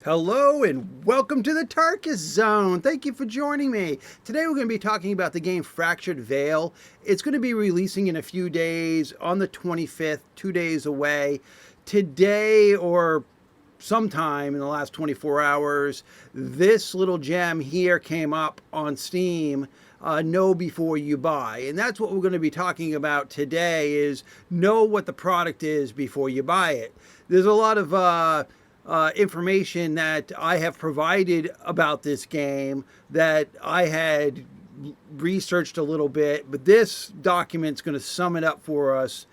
Hello and welcome to the Tarkus Zone. Thank you for joining me. Today we're going to be talking about the game Fractured Veil. It's going to be releasing in a few days on the 25th, 2 days away. Today or sometime in the last 24 hours, this little gem here came up on Steam. Know before you buy, and that's what we're going to be talking about today. Is know what the product is before you buy it. There's a lot of information that I have provided about this game that I had researched a little bit, but this document's going to sum it up for us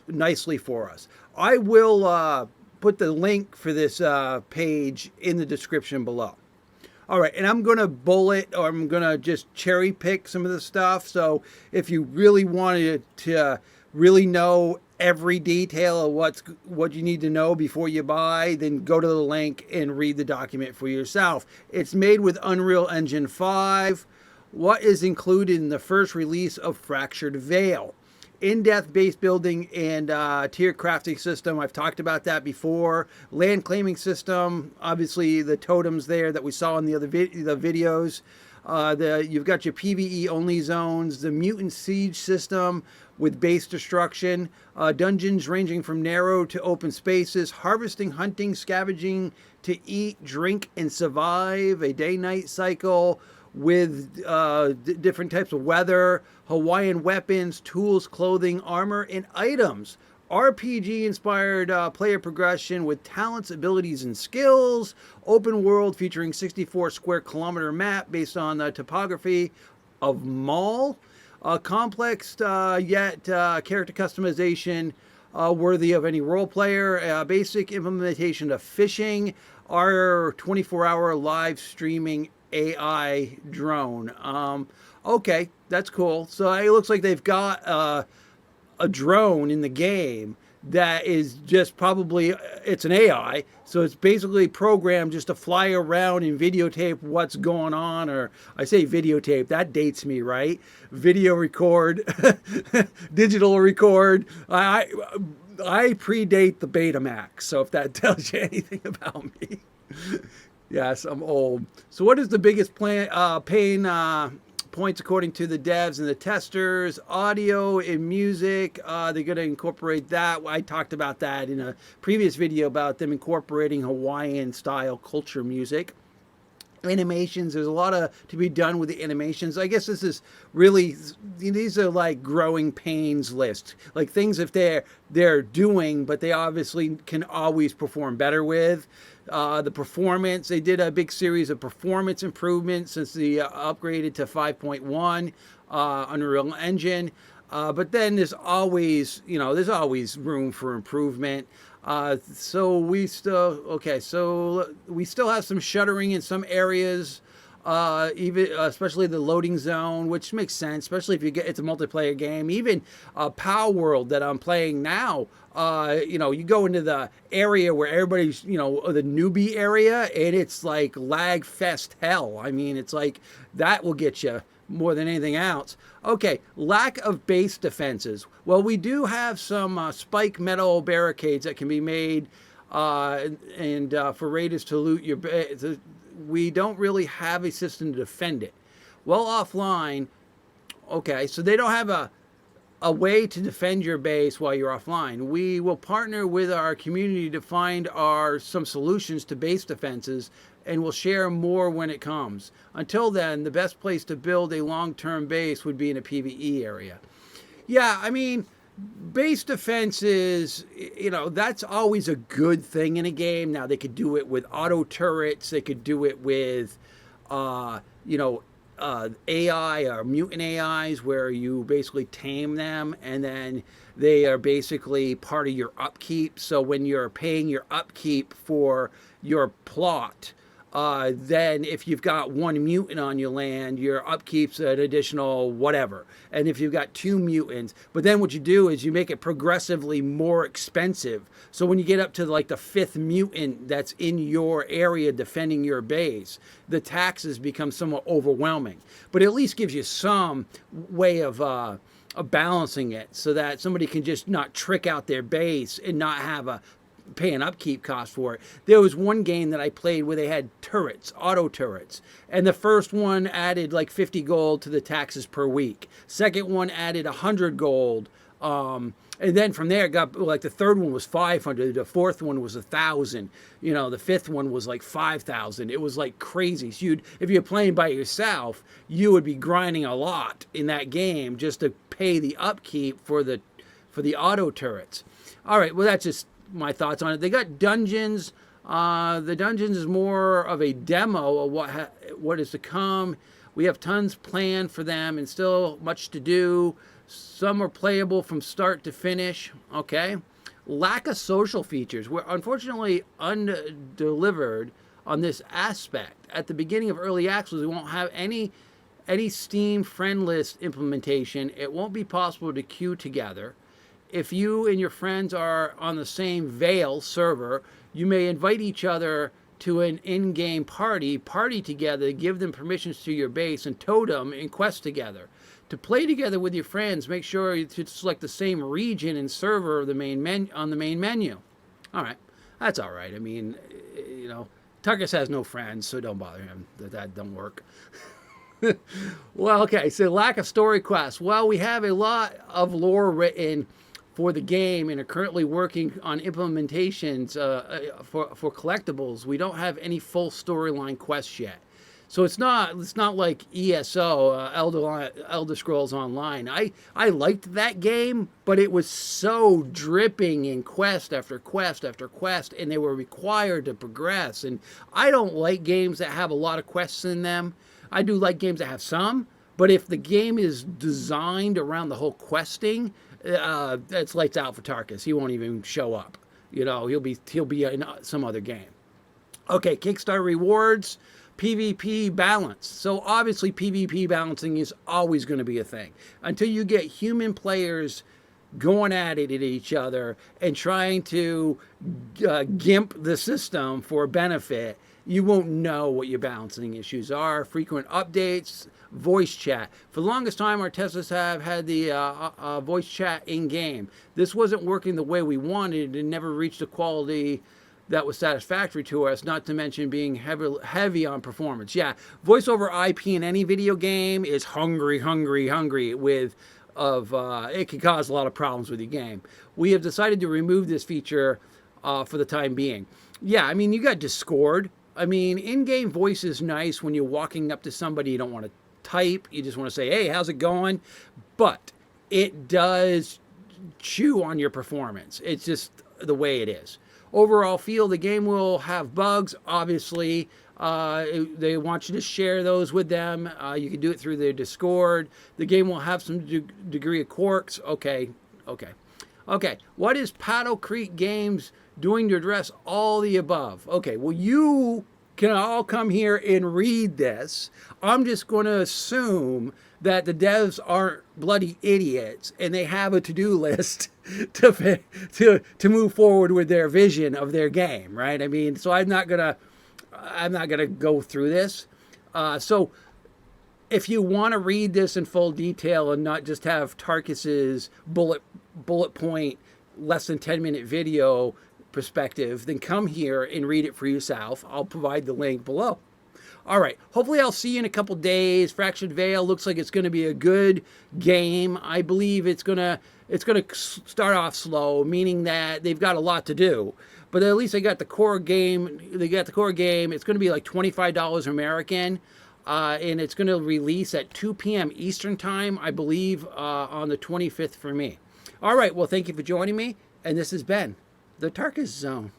nicely for us. I will put the link for this page in the description below. All right, and I'm going to bullet or I'm going to just cherry pick some of the stuff. So if you really wanted to really know every detail of what you need to know before you buy, then go to the link and read the document for yourself. It's made with Unreal Engine 5. What is included in the first release of Fractured Veil? In-depth base building and tier crafting system. I've talked about that before. Land claiming system. Obviously, the totems there that we saw in the other videos. You've got your PvE only zones. The mutant siege system with base destruction. Dungeons ranging from narrow to open spaces. Harvesting, hunting, scavenging to eat, drink, and survive. A day-night cycle with different types of weather, Hawaiian weapons, tools, clothing, armor, and items. RPG-inspired player progression with talents, abilities, and skills. Open world featuring 64 square kilometer map based on the topography of Maul. Complex yet character customization worthy of any role player. Basic implementation of fishing. Our 24-hour live streaming AI drone. Okay, that's cool. So it looks like they've got a drone in the game that is just probably, it's an AI. So it's basically programmed just to fly around and videotape what's going on. Or I say videotape, that dates me, right? Video record, digital record. I predate the Betamax. So if that tells you anything about me. Yes, I'm old. So what is the biggest pain points according to the devs and the testers? Audio and music. They're going to incorporate that. I talked about that in a previous video about them incorporating Hawaiian style culture music. Animations, there's a lot to be done with the animations. I guess this is really, these are like growing pains list, like things if they're doing, but they obviously can always perform better with. The performance, they did a big series of performance improvements since the upgraded to 5.1 Unreal Engine. But then there's always room for improvement. So we still have some shuddering in some areas, even especially the loading zone, which makes sense, especially if it's a multiplayer game. Even Power World that I'm playing now, you go into the area where everybody's, the newbie area, and it's like lag fest hell. I mean, it's like that will get you more than anything else. Okay, lack of base defenses. Well, we do have some spike metal barricades that can be made and for raiders to loot your base. We don't really have a system to defend it. Well, offline, okay, so they don't have a way to defend your base while you're offline. We will partner with our community to find some solutions to base defenses, and we'll share more when it comes. Until then, the best place to build a long-term base would be in a PvE area. Yeah, I mean, base defenses, that's always a good thing in a game. Now, they could do it with auto turrets. They could do it with, AI or mutant AIs where you basically tame them and then they are basically part of your upkeep. So when you're paying your upkeep for your plot, then if you've got one mutant on your land, your upkeep's an additional whatever. And if you've got two mutants, but then what you do is you make it progressively more expensive. So when you get up to like the fifth mutant that's in your area defending your base, the taxes become somewhat overwhelming. But it at least gives you some way of balancing it so that somebody can just not trick out their base and not have pay an upkeep cost for it. There was one game that I played where they had turrets, auto turrets, and the first one added like 50 gold to the taxes per week. Second one added 100 gold. And then from there, it got like the third one was 500, the fourth one was 1,000. You know, the fifth one was like 5,000. It was like crazy. So if you're playing by yourself, you would be grinding a lot in that game just to pay the upkeep for the auto turrets. All right, well that's just my thoughts on it. They got dungeons. The dungeons is more of a demo of what is to come. We have tons planned for them and still much to do. Some are playable from start to finish. Okay. Lack of social features. We're unfortunately undelivered on this aspect. At the beginning of early access, we won't have any Steam friend list implementation. It won't be possible to queue together. If you and your friends are on the same Veil server, you may invite each other to an in-game party together, give them permissions to your base, and totem and quest together. To play together with your friends, make sure you select the same region and server of the main on the main menu. All right, that's all right. I mean, you know, Tarkus has no friends, so don't bother him. That don't work. Well, okay, so lack of story quests. Well, we have a lot of lore written for the game and are currently working on implementations for collectibles. We don't have any full storyline quests yet. So it's not like ESO, Elder Scrolls Online. I liked that game, but it was so dripping in quest after quest after quest, and they were required to progress. And I don't like games that have a lot of quests in them. I do like games that have some, but if the game is designed around the whole questing, that's lights out for Tarkus. He won't even show up. You know, he'll be in some other game. Okay, Kickstarter rewards. PvP balance. So obviously PvP balancing is always going to be a thing. Until you get human players going at it at each other and trying to gimp the system for benefit, you won't know what your balancing issues are. Frequent updates, voice chat. For the longest time, our testers have had the voice chat in-game. This wasn't working the way we wanted and never reached the quality that was satisfactory to us, not to mention being heavy on performance. Yeah, voice over IP in any video game is hungry it can cause a lot of problems with your game. We have decided to remove this feature for the time being. Yeah, I mean, you got Discord. I mean, in-game voice is nice when you're walking up to somebody you don't want to type. You just want to say, hey, how's it going? But it does chew on your performance. It's just the way it is. Overall feel, the game will have bugs, obviously. They want you to share those with them. You can do it through their Discord. The game will have some degree of quirks. Okay. What is Paddle Creek Games doing to address all the above? Okay, well, you can all come here and read this. I'm just going to assume that the devs aren't bloody idiots and they have a to-do list to move forward with their vision of their game, right? I mean, so I'm not gonna go through this. So if you want to read this in full detail and not just have Tarkus's bullet point, less than 10-minute video perspective, then come here and read it for yourself. I'll provide the link below. All right, hopefully I'll see you in a couple days. Fractured Veil looks like it's going to be a good game. I believe it's going to start off slow, meaning that they've got a lot to do. But at least they got the core game. It's going to be like $25 American, and it's going to release at 2 p.m. Eastern time, I believe, on the 25th for me. All right, well, thank you for joining me, and this has been the Tarkus Zone.